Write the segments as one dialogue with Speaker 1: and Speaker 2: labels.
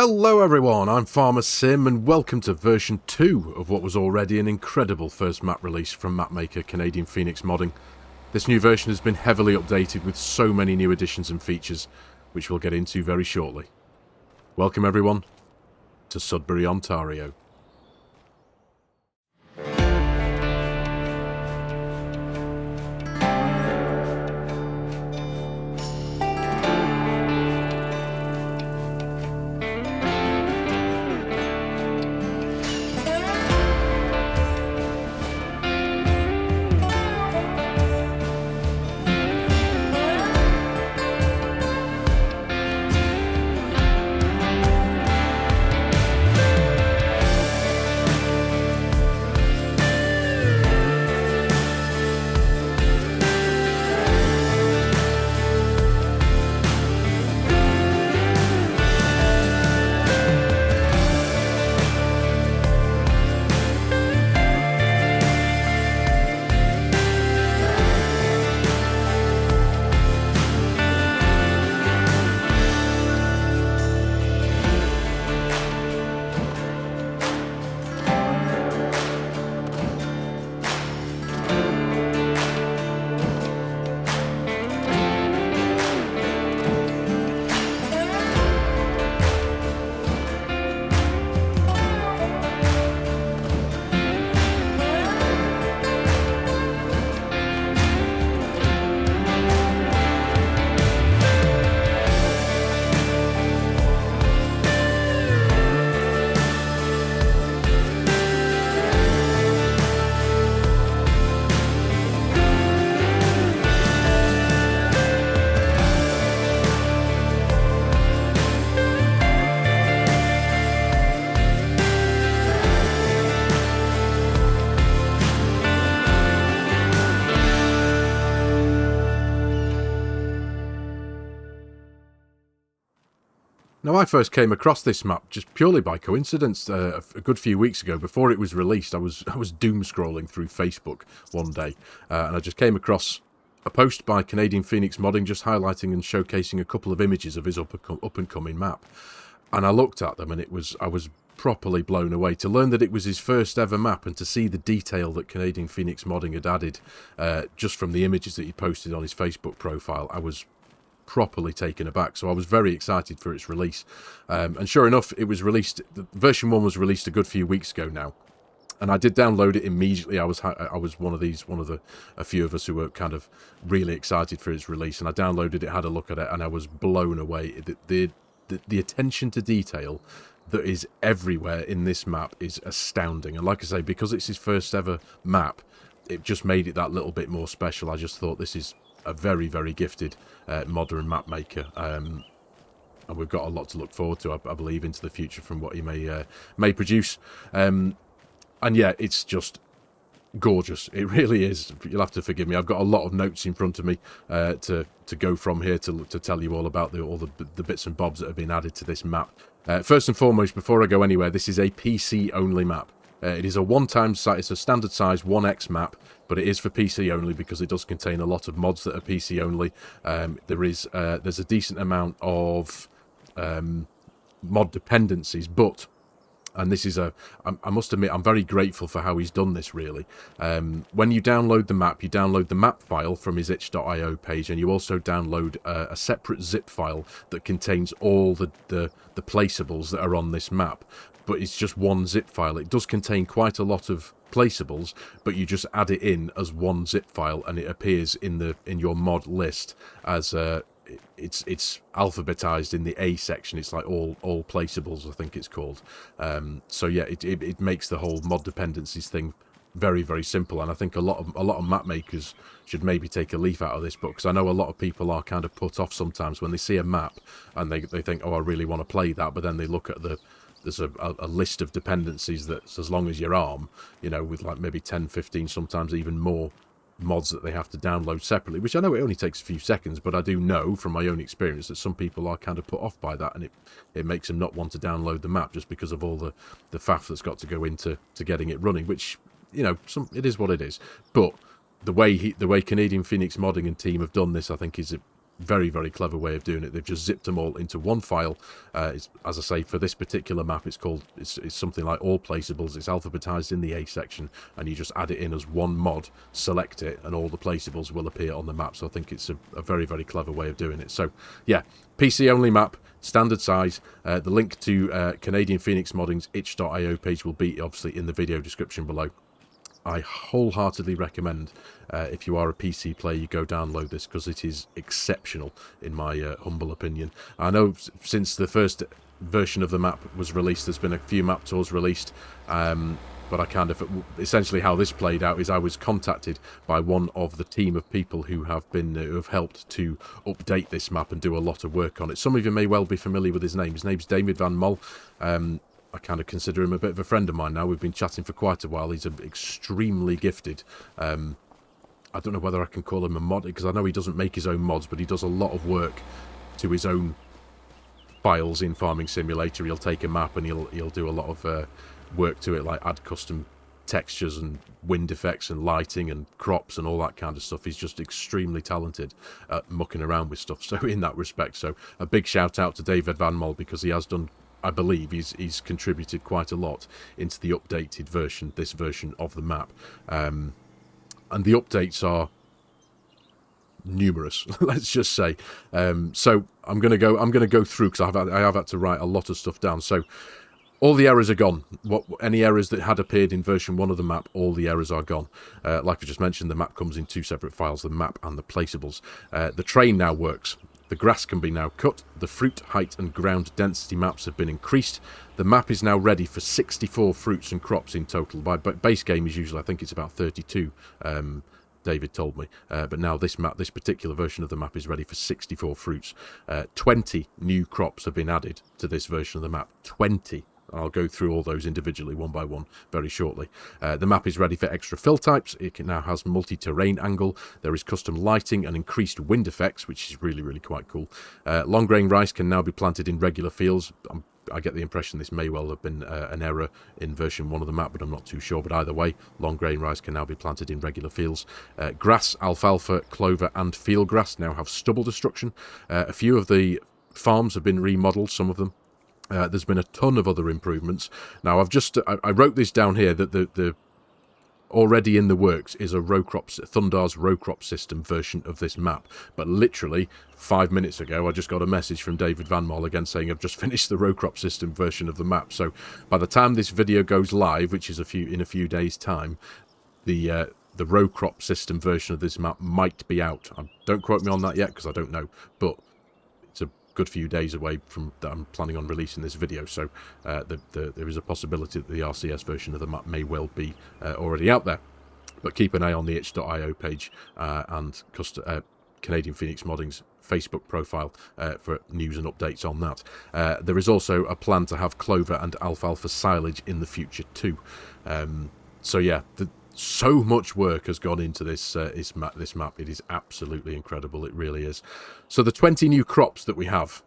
Speaker 1: Hello everyone, I'm FARMERSIM and welcome to version 2 of what was already an incredible first map release from mapmaker Canadian Phoenix Modding. This new version has been heavily updated with so many new additions and features, which we'll get into very shortly. Welcome everyone to Sudbury, Ontario. Now, I first came across this map just purely by coincidence a good few weeks ago. Before it was released, I was doom scrolling through Facebook one day, and I just came across a post by Canadian Phoenix Modding just highlighting and showcasing a couple of images of his up and coming map. And I looked at them, and I was properly blown away to learn that it was his first ever map, and to see the detail that Canadian Phoenix Modding had added just from the images that he posted on his Facebook profile. I was properly taken aback, so I was very excited for its release, and sure enough, it was released. Version 1 was released a good few weeks ago now, and I did download it immediately. I was one of a few of us who were kind of really excited for its release, and I downloaded it, had a look at it, and I was blown away. The attention to detail that is everywhere in this map is astounding, and like I say, because it's his first ever map, it just made it that little bit more special. I just thought this is a very, very gifted modder and map maker, and we've got a lot to look forward to, I believe, into the future from what he may produce. And yeah, it's just gorgeous. It really is. You'll have to forgive me. I've got a lot of notes in front of me to go from here to tell you all about all the bits and bobs that have been added to this map. First and foremost, before I go anywhere, this is a PC only map. It is a it's a standard size 1x map, but it is for PC only because it does contain a lot of mods that are PC only. There's a decent amount of mod dependencies, and this is I must admit, I'm very grateful for how he's done this, really. When you download the map file from his itch.io page, and you also download a separate zip file that contains all the placeables that are on this map. But it's just one zip file. It does contain quite a lot of placeables, but you just add it in as one zip file, and it appears in your mod list as it's alphabetized in the A section. It's like all placeables, I think it's called. So yeah, it makes the whole mod dependencies thing very, very simple, and I think a lot of map makers should maybe take a leaf out of this book, because I know a lot of people are kind of put off sometimes when they see a map and they think, oh, I really want to play that, but then they look at there's a list of dependencies that's as long as your arm, with like maybe 10, 15, sometimes even more mods that they have to download separately, which I know it only takes a few seconds, but I do know from my own experience that some people are kind of put off by that, and it makes them not want to download the map just because of all the faff that's got to go into getting it running, which, it is what it is. But the way Canadian Phoenix Modding and team have done this, I think, is very, very clever way of doing it. They've just zipped them all into one file. As I say, for this particular map, it's something like all placeables. It's alphabetized in the A section, and you just add it in as one mod, select it, and all the placeables will appear on the map. So I think it's a very, very clever way of doing it. So yeah, PC only map, standard size. The link to Canadian Phoenix Modding's itch.io page will be obviously in the video description below. I wholeheartedly recommend, if you are a PC player, you go download this, because it is exceptional in my humble opinion. I know since the first version of the map was released, there's been a few map tours released, but I kind of, essentially how this played out is I was contacted by one of the team of people who have helped to update this map and do a lot of work on it. Some of you may well be familiar with his name. His name's David Van Mol. I kind of consider him a bit of a friend of mine now. We've been chatting for quite a while. He's extremely gifted. I don't know whether I can call him a mod, because I know he doesn't make his own mods, but he does a lot of work to his own files in Farming Simulator. He'll take a map and he'll do a lot of work to it, like add custom textures and wind effects and lighting and crops and all that kind of stuff. He's just extremely talented at mucking around with stuff. So in that respect, so a big shout out to David Van Mol, because he has done, I believe he's contributed quite a lot into the updated version, this version of the map, and the updates are numerous. Let's just say. So I'm gonna go through, because I have had to write a lot of stuff down. So all the errors are gone. Any errors that had appeared in version 1 of the map, all the errors are gone. Like I just mentioned, the map comes in 2 separate files: the map and the placeables. The train now works. The grass can be now cut, the fruit, height and ground density maps have been increased. The map is now ready for 64 fruits and crops in total. By base game is usually, I think it's about 32, David told me. But now this particular version of the map is ready for 64 fruits. 20 new crops have been added to this version of the map. 20. I'll go through all those individually, one by one, very shortly. The map is ready for extra fill types. It now has multi-terrain angle. There is custom lighting and increased wind effects, which is really, really quite cool. Long-grain rice can now be planted in regular fields. I get the impression this may well have been an error in version 1 of the map, but I'm not too sure. But either way, long-grain rice can now be planted in regular fields. Grass, alfalfa, clover and field grass now have stubble destruction. A few of the farms have been remodeled, some of them. There's been a ton of other improvements. Now, I wrote this down here, that the already in the works is a Thundar's row crop system version of this map. But literally 5 minutes ago, I just got a message from David Van Mol again saying I've just finished the row crop system version of the map. So by the time this video goes live, which is in a few days' time, the row crop system version of this map might be out. Don't quote me on that yet, because I don't know, but it's a good few days away from that I'm planning on releasing this video, so there is a possibility that the RCS version of the map may well be already out there. But keep an eye on the itch.io page and Canadian Phoenix Modding's Facebook profile for news and updates on that. There is also a plan to have clover and alfalfa silage in the future too. So yeah, so much work has gone into this map. It is absolutely incredible. It really is. So the 20 new crops that we have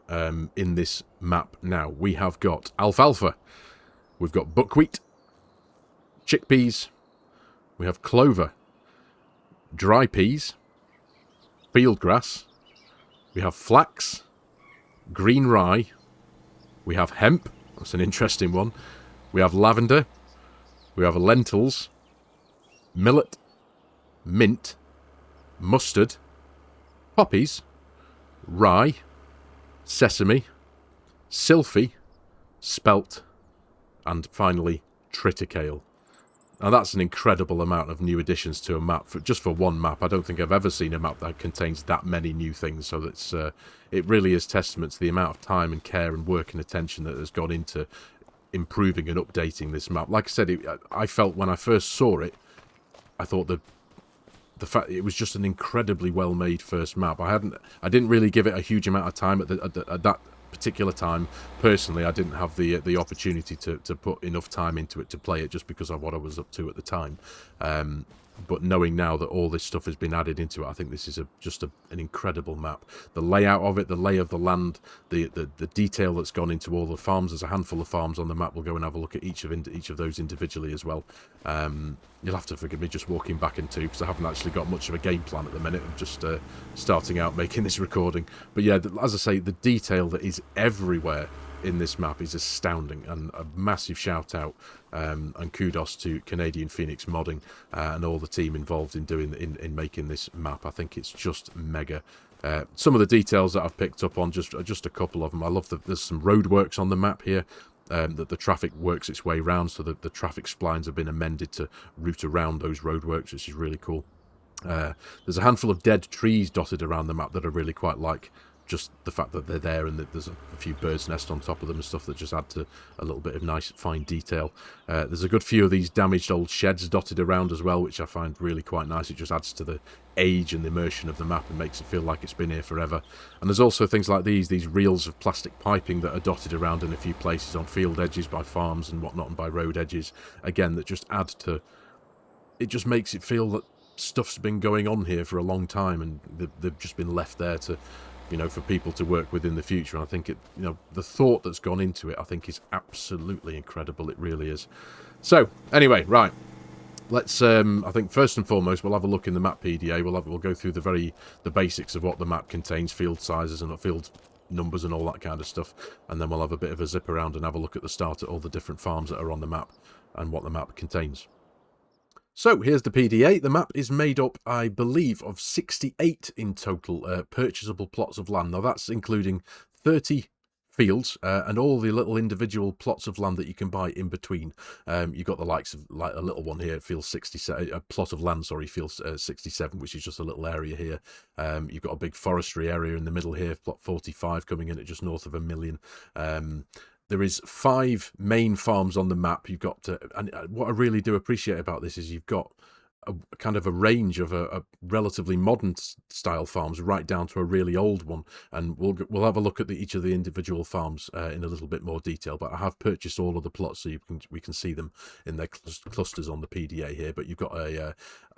Speaker 1: in this map now, we have got alfalfa, we've got buckwheat, chickpeas, we have clover, dry peas, field grass, we have flax, green rye, we have hemp, that's an interesting one, we have lavender, we have lentils, millet, mint, mustard, poppies, rye, sesame, sylphy, spelt, and finally triticale. Now that's an incredible amount of new additions to a map, just for one map. I don't think I've ever seen a map that contains that many new things, so that's it really is testament to the amount of time and care and work and attention that has gone into improving and updating this map. Like I said, I felt when I first saw it, I thought the fact it was just an incredibly well-made first map. I didn't really give it a huge amount of time at that particular time. Personally, I didn't have the opportunity to put enough time into it to play it, just because of what I was up to at the time. But knowing now that all this stuff has been added into it, I think this is just an incredible map. The layout of it, the lay of the land, the detail that's gone into all the farms. There's a handful of farms on the map. We'll go and have a look at each of those individually as well. You'll have to forgive me just walking back into, because I haven't actually got much of a game plan at the minute. I'm just starting out making this recording. But yeah, as I say, the detail that is everywhere in this map is astounding, and a massive shout out and kudos to Canadian Phoenix Modding and all the team involved in making this map. I think it's just mega. Some of the details that I've picked up on, just a couple of them. I love that there's some roadworks on the map here. That the traffic works its way around, so that the traffic splines have been amended to route around those roadworks, which is really cool. There's a handful of dead trees dotted around the map that I really quite like. Just the fact that they're there, and that there's a few birds' nests on top of them and stuff that just add to a little bit of nice fine detail. There's a good few of these damaged old sheds dotted around as well, which I find really quite nice. It just adds to the age and the immersion of the map and makes it feel like it's been here forever. And there's also things like these reels of plastic piping that are dotted around in a few places on field edges by farms and whatnot, and by road edges, again, that just add to it. Just makes it feel that stuff's been going on here for a long time, and they've just been left there to, you know, for people to work with in the future. And I think the thought that's gone into it, I think, is absolutely incredible. It really is. So anyway, right, let's I think first and foremost we'll have a look in the map PDA. We'll go through the basics of what the map contains, field sizes and field numbers and all that kind of stuff, and then we'll have a bit of a zip around and have a look at the start at all the different farms that are on the map and what the map contains. So here's the PDA. The map is made up, I believe, of 68 in total purchasable plots of land. Now that's including 30 fields and all the little individual plots of land that you can buy in between. You've got the likes of, like, a little one here, feels 67, a plot of land, sorry, feels 67, which is just a little area here. You've got a big forestry area in the middle here, plot 45 coming in at just north of 1 million. There is 5 main farms on the map. You've got and what I really do appreciate about this is you've got a kind of a range of a relatively modern style farms right down to a really old one, and we'll have a look at each of the individual farms in a little bit more detail. But I have purchased all of the plots, so we can see them in their clusters on the PDA here. But you've got a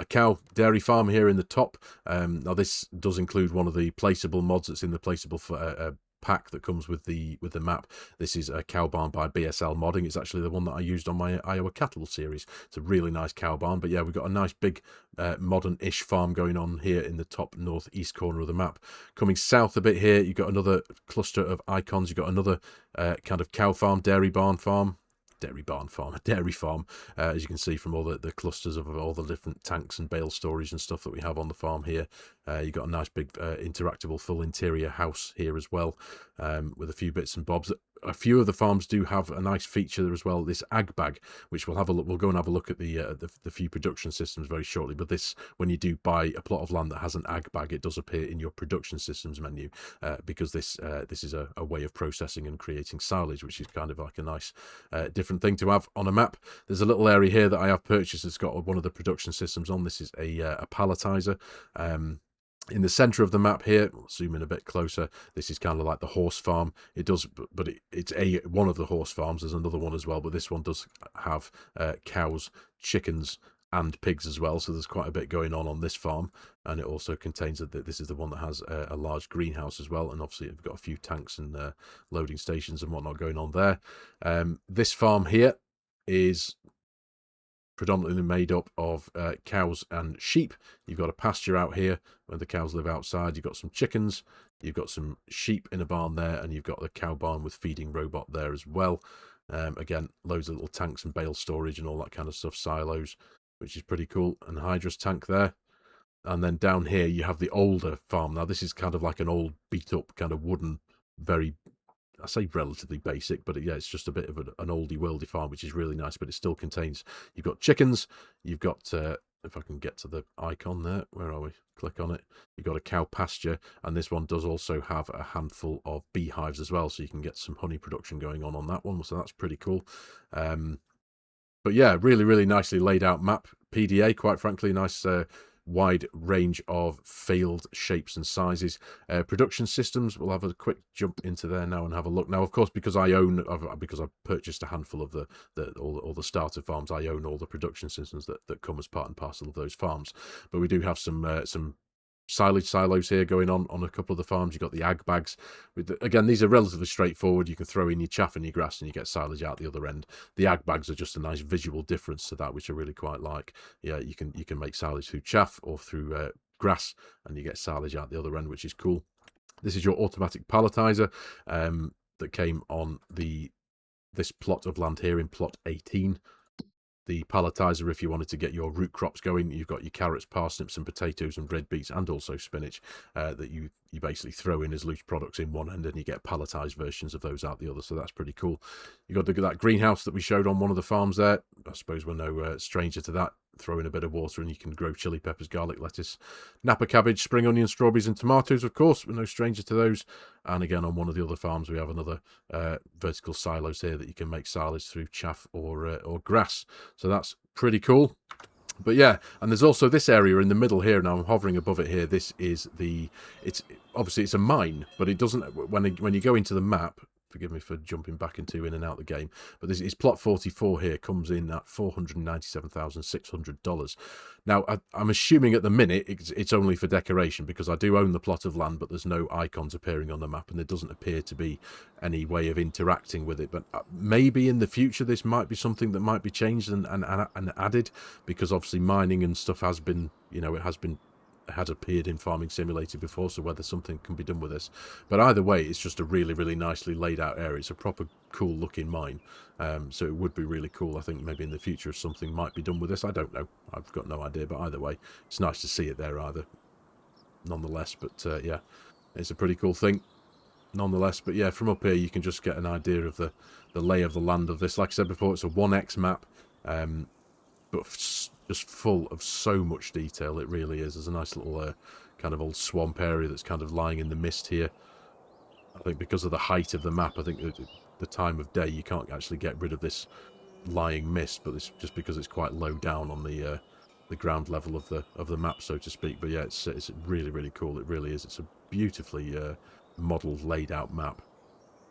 Speaker 1: cow dairy farm here in the top. Now this does include one of the placeable mods that's in the placeable pack that comes with the map. This is a cow barn by BSL Modding. It's actually the one that I used on my Iowa cattle series. It's a really nice cow barn. But yeah, we've got a nice big modern-ish farm going on here in the top northeast corner of the map. Coming south a bit here, you've got another cluster of icons. You've got another kind of cow farm, dairy farm, as you can see from all the clusters of all the different tanks and bale storage and stuff that we have on the farm here. You've got a nice big interactable full interior house here as well, with a few bits and bobs. A few of the farms do have a nice feature there as well, this ag bag, which we'll have a look. We'll go and have a look at the few production systems very shortly. But this, when you do buy a plot of land that has an ag bag, it does appear in your production systems menu, because this is a way of processing and creating silage, which is kind of like a nice different thing to have on a map. There's a little area here that I have purchased that's got one of the production systems on. This is a palletizer. In the center of the map here, we'll zoom in a bit closer, this is kind of like the horse farm. It does, but it's one of the horse farms. There's another one as well, but this one does have cows, chickens, and pigs as well. So there's quite a bit going on this farm, and it also contains this is the one that has a large greenhouse as well, and obviously we've got a few tanks and loading stations and whatnot going on there. This farm here is predominantly made up of cows and sheep. You've got a pasture out here where the cows live outside. You've got some chickens, you've got some sheep in a barn there, and you've got the cow barn with feeding robot there as well. Again, loads of little tanks and bale storage and all that kind of stuff, silos, which is pretty cool, and hydrous tank there. And then down here you have the older farm. Now this is kind of like an old beat up kind of wooden, very, I say relatively basic, but yeah, it's just a bit of an oldie worldy farm, which is really nice. But it still contains, you've got chickens, you've got if I can get to the icon there, where are we? Click on it. You've got a cow pasture, and this one does also have a handful of beehives as well, so you can get some honey production going on that one. So that's pretty cool. But yeah, really nicely laid out map PDA. Quite frankly, nice wide range of field shapes and sizes. Production systems, we'll have a quick jump into there now and have a look. Now, of course, because I've purchased a handful of all the starter farms, I own all the production systems that come as part and parcel of those farms. But we do have some silage silos here going on a couple of the farms. You've got the ag bags. Again, these are relatively straightforward. You can throw in your chaff and your grass and you get silage out the other end. The ag bags are just a nice visual difference to that, which I really quite like. Yeah, you can make silage through chaff or through grass, and you get silage out the other end, which is cool. This is your automatic palletizer that came on this plot of land here in plot 18. The palletizer, if you wanted to get your root crops going, you've got your carrots, parsnips and potatoes and red beets and also spinach that you basically throw in as loose products in one end, and you get palletized versions of those out the other. So that's pretty cool. You've got that greenhouse that we showed on one of the farms there. I suppose we're no stranger to that. Throw in a bit of water and you can grow chili peppers, garlic, lettuce, Napa cabbage, spring onions, strawberries and tomatoes, of course. We're no stranger to those. And again, on one of the other farms, we have another vertical silos here that you can make silage through chaff or grass. So that's pretty cool. But yeah, and there's also this area in the middle here. Now I'm hovering above it here. This is obviously it's a mine, but it doesn't, when you go into the map, forgive me for jumping back into in and out the game, but this is plot 44 here, comes in at $497,600. Now, I'm assuming at the minute it's only for decoration, because I do own the plot of land, but there's no icons appearing on the map, and there doesn't appear to be any way of interacting with it. But maybe in the future this might be something that might be changed and added, because obviously mining and stuff has been, had appeared in Farming Simulator before, so whether something can be done with this. But either way, it's just a really, really nicely laid out area. It's a proper cool looking mine, so it would be really cool. I think maybe in the future something might be done with this. I don't know, I've got no idea, but either way, it's nice to see it there either nonetheless. But yeah, it's a pretty cool thing nonetheless. But yeah, from up here you can just get an idea of the lay of the land of this. Like I said before, it's a 1x map, but just full of so much detail. It really is. There's a nice little kind of old swamp area that's kind of lying in the mist here. I think because of the height of the map, I think the time of day you can't actually get rid of this lying mist, but it's just because it's quite low down on the ground level of the map, so to speak. But yeah, it's really, really cool. It really is. It's a beautifully modelled, laid out map.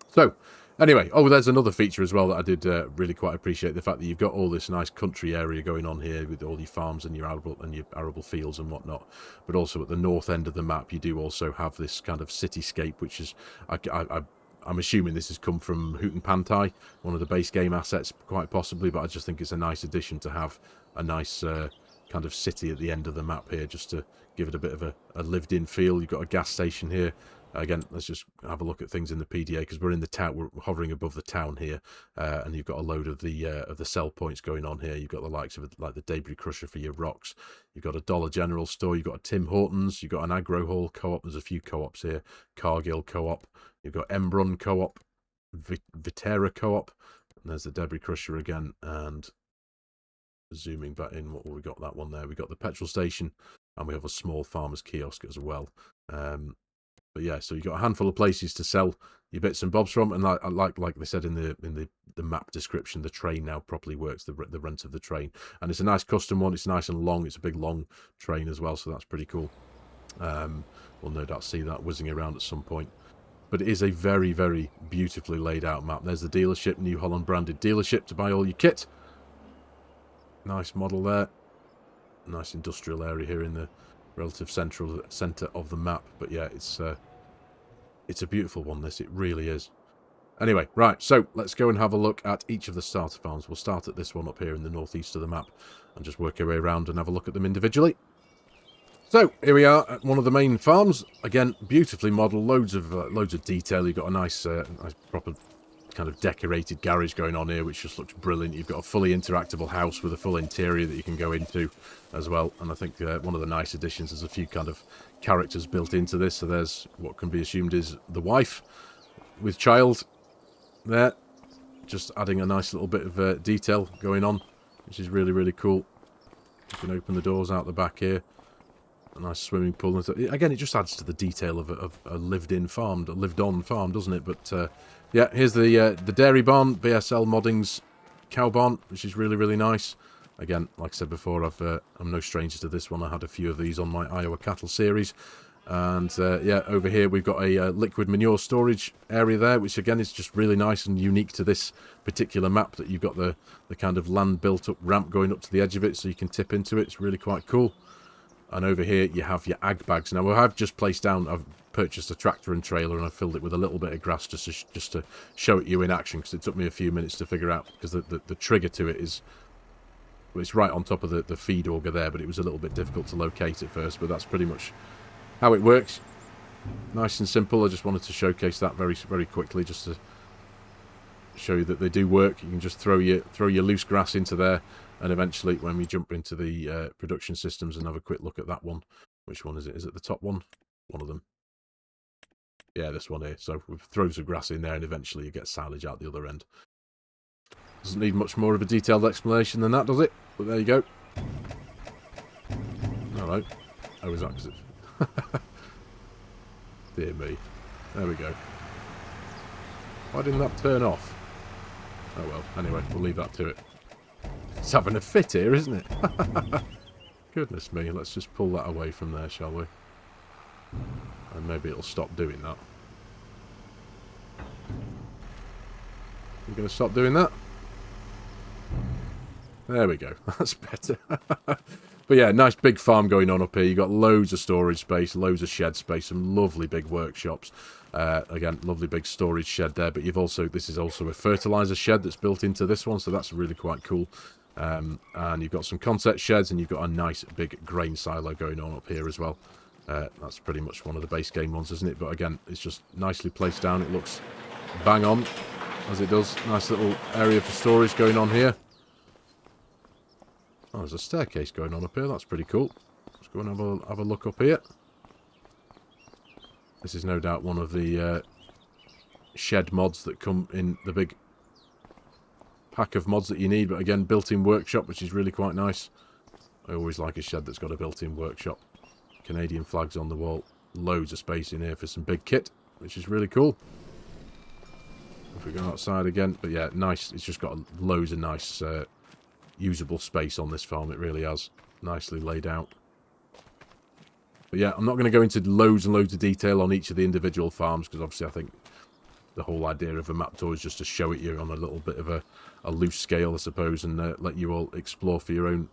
Speaker 1: So anyway, there's another feature as well that I did really quite appreciate, the fact that you've got all this nice country area going on here with all your farms and your arable fields and whatnot. But also at the north end of the map, you do also have this kind of cityscape, which is, I'm assuming this has come from Hoot and Pantai, one of the base game assets, quite possibly. But I just think it's a nice addition to have a nice kind of city at the end of the map here, just to give it a bit of a lived-in feel. You've got a gas station here. Again, let's just have a look at things in the PDA, because we're in the town. We're hovering above the town here, and you've got a load of the sell points going on here. You've got the likes of like the debris crusher for your rocks. You've got a Dollar General store. You've got a Tim Hortons. You've got an Agro Hall co-op. There's a few co-ops here. Cargill co-op. You've got Embrun co-op, Viterra co-op, and there's the debris crusher again. And zooming back in, what we got that one there? We got the petrol station, and we have a small farmer's kiosk as well. But yeah, so you've got a handful of places to sell your bits and bobs from, and like they said in the map description, the train now properly works, the rent of the train, and it's a nice custom one. It's nice and long. It's a big long train as well, so that's pretty cool. We'll no doubt see that whizzing around at some point. But it is a very, very beautifully laid out map. There's the dealership, New Holland branded dealership to buy all your kit. Nice model there. Nice industrial area here in the relative centre of the map. But yeah, it's a beautiful one, this. It really is. Anyway, right, so let's go and have a look at each of the starter farms. We'll start at this one up here in the northeast of the map and just work our way around and have a look at them individually. So here we are at one of the main farms. Again, beautifully modelled, loads of detail. You've got a nice proper kind of decorated garage going on here, which just looks brilliant. You've got a fully interactable house with a full interior that you can go into as well. And I think one of the nice additions is a few kind of characters built into this. So there's what can be assumed is the wife with child there, just adding a nice little bit of detail going on, which is really, really cool. You can open the doors out the back here. A nice swimming pool. Again, it just adds to the detail of a lived-on farm, doesn't it? But yeah, here's the dairy barn, BSL Modding's cow barn, which is really, really nice. Again, like I said before, I'm no stranger to this one. I had a few of these on my Iowa cattle series. And yeah, over here we've got a liquid manure storage area there, which again is just really nice and unique to this particular map, that you've got the kind of land built up ramp going up to the edge of it so you can tip into it. It's really quite cool. And over here you have your ag bags. Now I've just placed down, I've purchased a tractor and trailer, and I've filled it with a little bit of grass just to show it you in action, because it took me a few minutes to figure out, because the trigger to it is, well, it's right on top of the feed auger there, but it was a little bit difficult to locate at first, but that's pretty much how it works. Nice and simple. I just wanted to showcase that very quickly, just to show you that they do work. You can just throw your loose grass into there, and eventually when we jump into the production systems and have a quick look at that one, which one is it? Is it the top one? One of them. Yeah, this one here. So we throw some grass in there, and eventually you get silage out the other end. Doesn't need much more of a detailed explanation than that, does it? But there you go. Hello. Oh, is that because it's... Dear me. There we go. Why didn't that turn off? Oh well, anyway, we'll leave that to it. It's having a fit here, isn't it? Goodness me, let's just pull that away from there, shall we? And maybe it'll stop doing that. You're going to stop doing that? There we go. That's better. But yeah, nice big farm going on up here. You've got loads of storage space, loads of shed space, some lovely big workshops. Again, lovely big storage shed there. But you've also, this is also a fertilizer shed that's built into this one, so that's really quite cool. And you've got some concept sheds, and you've got a nice big grain silo going on up here as well. That's pretty much one of the base game ones, isn't it? But again, it's just nicely placed down. It looks bang on, as it does. Nice little area for storage going on here. Oh, there's a staircase going on up here. That's pretty cool. Let's go and have a look up here. This is no doubt one of the shed mods that come in the big pack of mods that you need. But again, built-in workshop, which is really quite nice. I always like a shed that's got a built-in workshop. Canadian flags on the wall. Loads of space in here for some big kit, which is really cool. If we go outside again. But yeah, nice. It's just got loads of nice... usable space on this farm. It really has. Nicely laid out. But yeah, I'm not going to go into loads and loads of detail on each of the individual farms, because obviously I think the whole idea of a map tour is just to show it you on a little bit of a loose scale, I suppose, and let you all explore for your own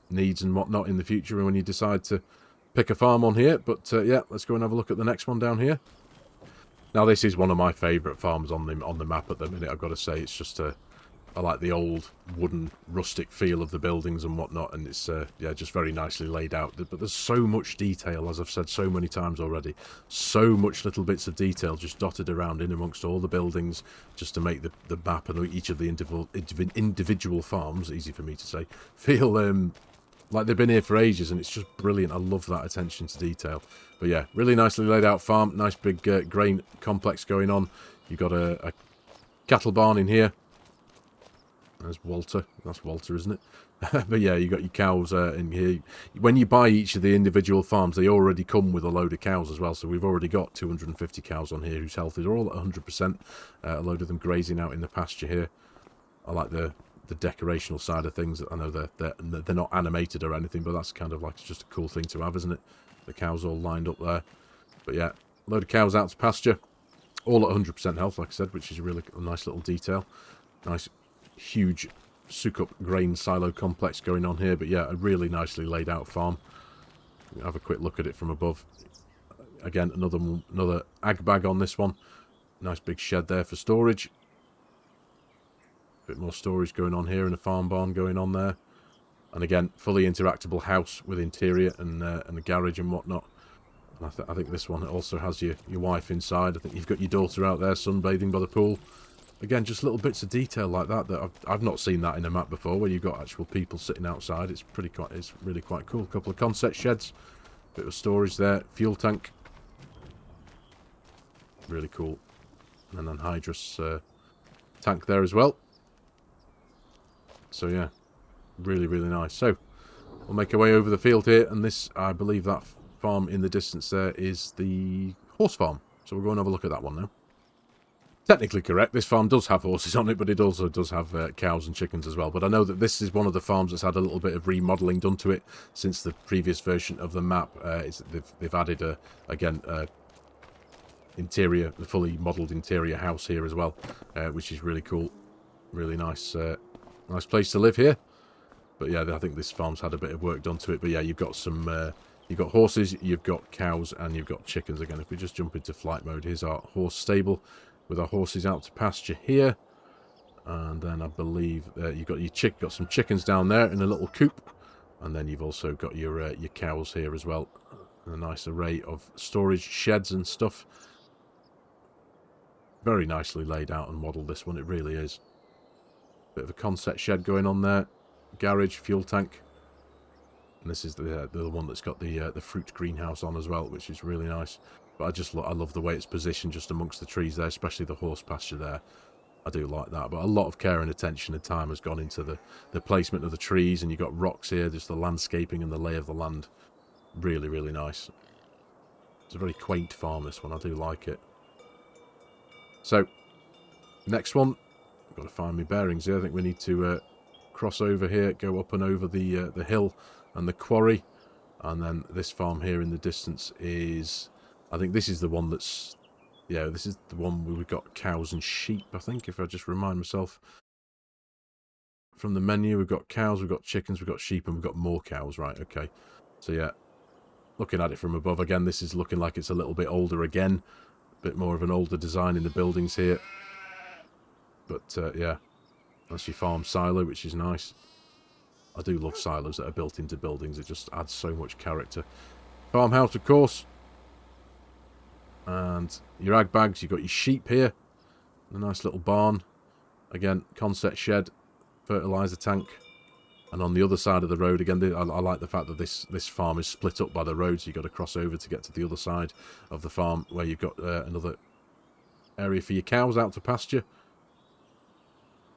Speaker 1: needs and whatnot in the future and when you decide to pick a farm on here. But yeah, let's go and have a look at the next one down here. Now this is one of my favourite farms on the map at the minute. I've got to say, it's just I like the old wooden rustic feel of the buildings and whatnot, and it's yeah, just very nicely laid out. But there's so much detail, as I've said so many times already. So much little bits of detail just dotted around in amongst all the buildings, just to make the map and each of the individual farms, easy for me to say, feel like they've been here for ages, and it's just brilliant. I love that attention to detail. But yeah, really nicely laid out farm. Nice big grain complex going on. You've got a cattle barn in here. There's Walter. That's Walter, isn't it? But yeah, you got your cows in here. When you buy each of the individual farms, they already come with a load of cows as well. So we've already got 250 cows on here whose health is all at 100%. A load of them grazing out in the pasture here. I like the decorational side of things. I know they're not animated or anything, but that's kind of like just a cool thing to have, isn't it? The cows all lined up there. But yeah, a load of cows out to pasture. All at 100% health, like I said, which is a really nice little detail. Nice huge soak up grain silo complex going on here. But yeah, a really nicely laid out farm. Have a quick look at it from above. Again, another ag bag on this one. Nice big shed there for storage. Bit more storage going on here, and a farm barn going on there. And again, fully interactable house with interior and a garage and whatnot. And I think this one also has your wife inside. I think you've got your daughter out there sunbathing by the pool. Again, just little bits of detail like that I've not seen that in a map before, where you've got actual people sitting outside. It's really quite cool. A couple of concept sheds, bit of storage there, fuel tank, really cool, and an anhydrous tank there as well. So yeah, really nice. So we'll make our way over the field here, and this, I believe that farm in the distance there is the horse farm. So we'll go and have a look at that one now. technically correct. This farm does have horses on it, but it also does have cows and chickens as well. But I know that this is one of the farms that's had a little bit of remodelling done to it since the previous version of the map. They've added, again, interior, the fully modelled interior house here as well, which is really cool. Really nice, nice place to live here. But yeah, I think this farm's had a bit of work done to it. But yeah, you've got some, you've got horses, you've got cows, and you've got chickens. Again, if we just jump into flight mode, here's our horse stable with our horses out to pasture here. And then I believe you've got some chickens down there in a little coop. And then you've also got your cows here as well. And a nice array of storage sheds and stuff. Very nicely laid out and modelled, this one, it really is. Bit of a concept shed going on there. Garage, fuel tank. And this is the one that's got the fruit greenhouse on as well, which is really nice. But I love the way it's positioned just amongst the trees there, especially the horse pasture there. I do like that. But a lot of care and attention and time has gone into the placement of the trees, and you've got rocks here, just the landscaping and the lay of the land. Really, really nice. It's a very quaint farm, this one. I do like it. So, next one. I've got to find my bearings here. I think we need to cross over here, go up and over the hill and the quarry. And then this farm here in the distance is... I think this is the one that's... Yeah, this is the one where we've got cows and sheep, I think, if I just remind myself. From the menu, we've got cows, we've got chickens, we've got sheep, and we've got more cows. Right, okay. So, yeah, looking at it from above, again, this is looking like it's a little bit older again. A bit more of an older design in the buildings here. But, yeah, that's your farm silo, which is nice. I do love silos that are built into buildings. It just adds so much character. Farmhouse, of course. And your ag bags, you've got your sheep here. A nice little barn. Again, concept shed, fertiliser tank. And on the other side of the road, again, I like the fact that this farm is split up by the road, so you've got to cross over to get to the other side of the farm, where you've got another area for your cows out to pasture.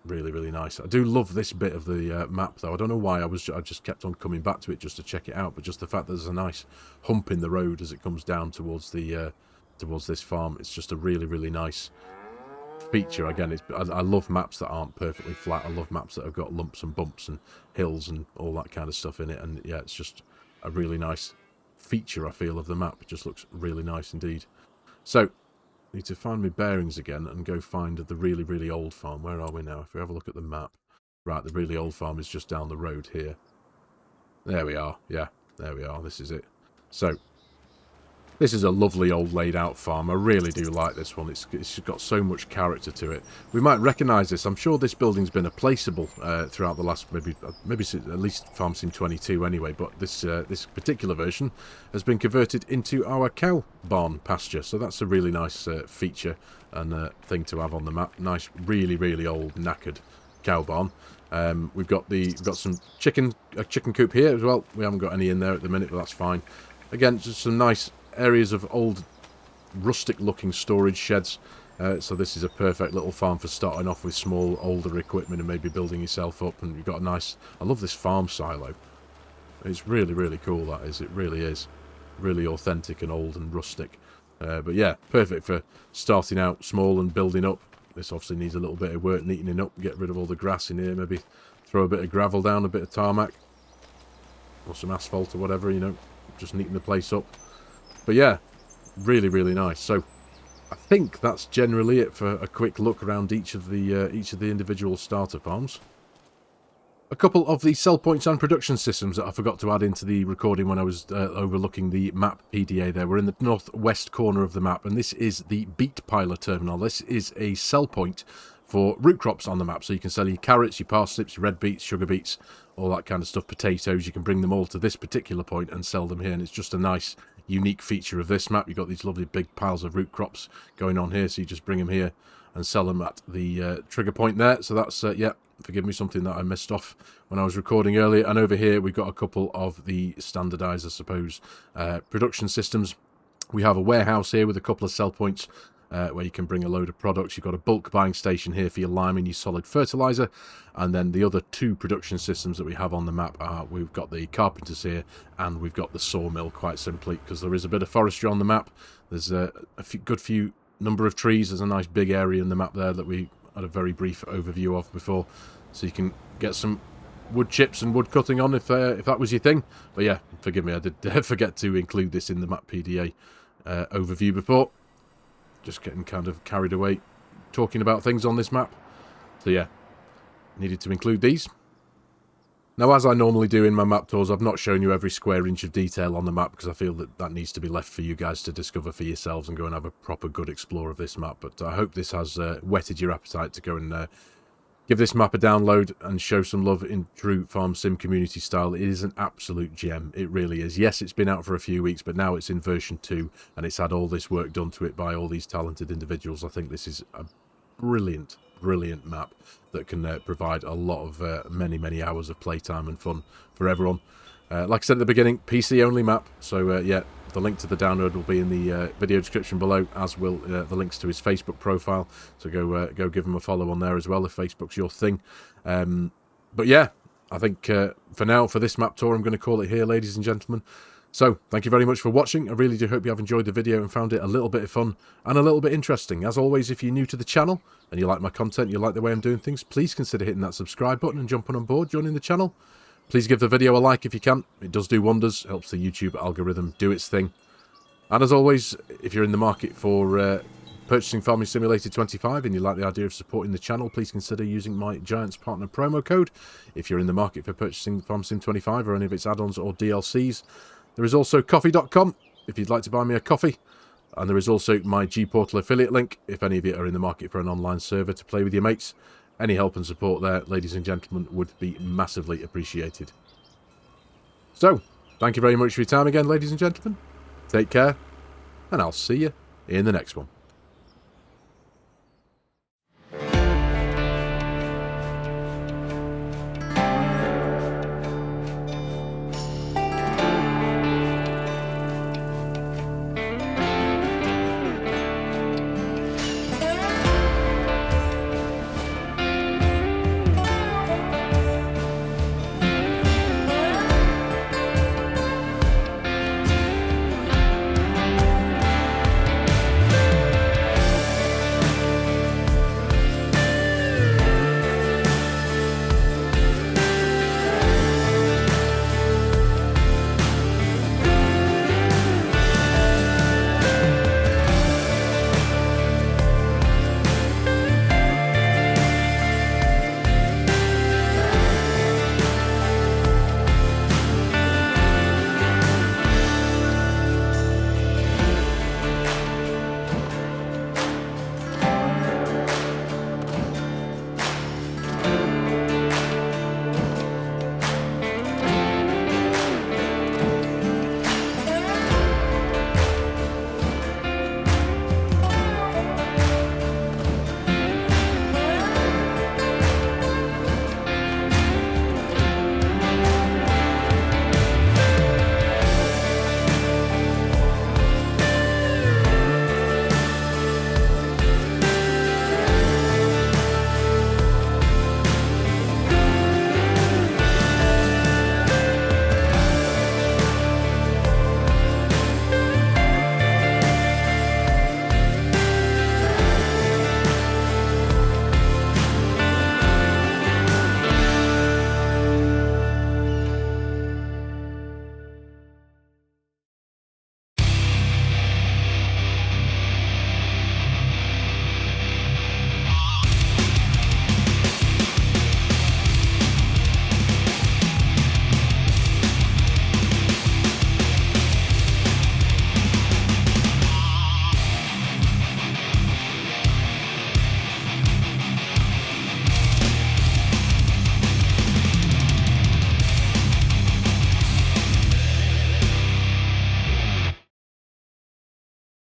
Speaker 1: Really, really nice. I do love this bit of the map, though. I don't know why. I just kept on coming back to it just to check it out, but just the fact that there's a nice hump in the road as it comes down towards the towards this farm. It's just a really, really nice feature. Again, I love maps that aren't perfectly flat. I love maps that have got lumps and bumps and hills and all that kind of stuff in it. And yeah, it's just a really nice feature, I feel, of the map. It just looks really nice indeed. So, need to find my bearings again and go find the really, really old farm. Where are we now? If we have a look at the map. Right, the really old farm is just down the road here. There we are. Yeah, there we are. This is it. So, this is a lovely old laid out farm. I really do like this one. It's got so much character to it. We might recognise this. I'm sure this building's been a placeable throughout the last maybe at least FARMERSIM 22 anyway. But this particular version has been converted into our cow barn pasture. So that's a really nice feature and thing to have on the map. Nice, really, really old knackered cow barn. We've got some chicken coop here as well. We haven't got any in there at the minute, but that's fine. Again, just some nice areas of old rustic looking storage sheds. So this is a perfect little farm for starting off with small older equipment and maybe building yourself up. And you've got a nice, I love this farm silo. It's really, really cool, that is. It really is. Really authentic and old and rustic. But yeah, perfect for starting out small and building up. This obviously needs a little bit of work neatening up, get rid of all the grass in here, maybe throw a bit of gravel down, a bit of tarmac or some asphalt or whatever, you know, just neaten the place up. But yeah, really, really nice. So I think that's generally it for a quick look around each of the individual starter farms. A couple of the sell points and production systems that I forgot to add into the recording when I was overlooking the map PDA there. We're in the northwest corner of the map, and this is the beet piler terminal. This is a sell point for root crops on the map, so you can sell your carrots, your parsnips, your red beets, sugar beets, all that kind of stuff, potatoes. You can bring them all to this particular point and sell them here, and it's just a nice, unique feature of this map. You've got these lovely big piles of root crops going on here, so you just bring them here and sell them at the trigger point there. So that's, yeah, forgive me, something that I missed off when I was recording earlier. And over here, we've got a couple of the standardized, I suppose, production systems. We have a warehouse here with a couple of sell points where you can bring a load of products. You've got a bulk buying station here for your lime and your solid fertilizer. And then the other two production systems that we have on the map are, we've got the carpenters here and we've got the sawmill, quite simply, because there is a bit of forestry on the map. There's a good few number of trees. There's a nice big area in the map there that we had a very brief overview of before, so you can get some wood chips and wood cutting on if that was your thing. But yeah, forgive me, I did forget to include this in the map PDA overview before. Just getting kind of carried away talking about things on this map. So yeah, needed to include these. Now, as I normally do in my map tours, I've not shown you every square inch of detail on the map because I feel that that needs to be left for you guys to discover for yourselves and go and have a proper good explore of this map. But I hope this has whetted your appetite to go and give this map a download and show some love in true Farm Sim community style. It is an absolute gem. It really is. Yes, it's been out for a few weeks, but now it's in version 2 and it's had all this work done to it by all these talented individuals. I think this is a brilliant map that can provide a lot of many hours of playtime and fun for everyone. Like I said at the beginning, PC only map, so yeah, the link to the download will be in the video description below, as will the links to his Facebook profile, so go give him a follow on there as well if Facebook's your thing. But yeah, I think for now, for this map tour, I'm going to call it here, ladies and gentlemen. So, thank you very much for watching. I really do hope you have enjoyed the video and found it a little bit of fun and a little bit interesting. As always, if you're new to the channel and you like my content, you like the way I'm doing things, please consider hitting that subscribe button and jumping on board, joining the channel. Please give the video a like if you can. It does do wonders. It helps the YouTube algorithm do its thing. And as always, if you're in the market for purchasing Farming Simulator 25 and you like the idea of supporting the channel, please consider using my Giants Partner promo code. If you're in the market for purchasing Farm Sim 25 or any of its add-ons or DLCs, there is also coffee.com if you'd like to buy me a coffee. And there is also my G-Portal affiliate link if any of you are in the market for an online server to play with your mates. Any help and support there, ladies and gentlemen, would be massively appreciated. So, thank you very much for your time again, ladies and gentlemen. Take care, and I'll see you in the next one.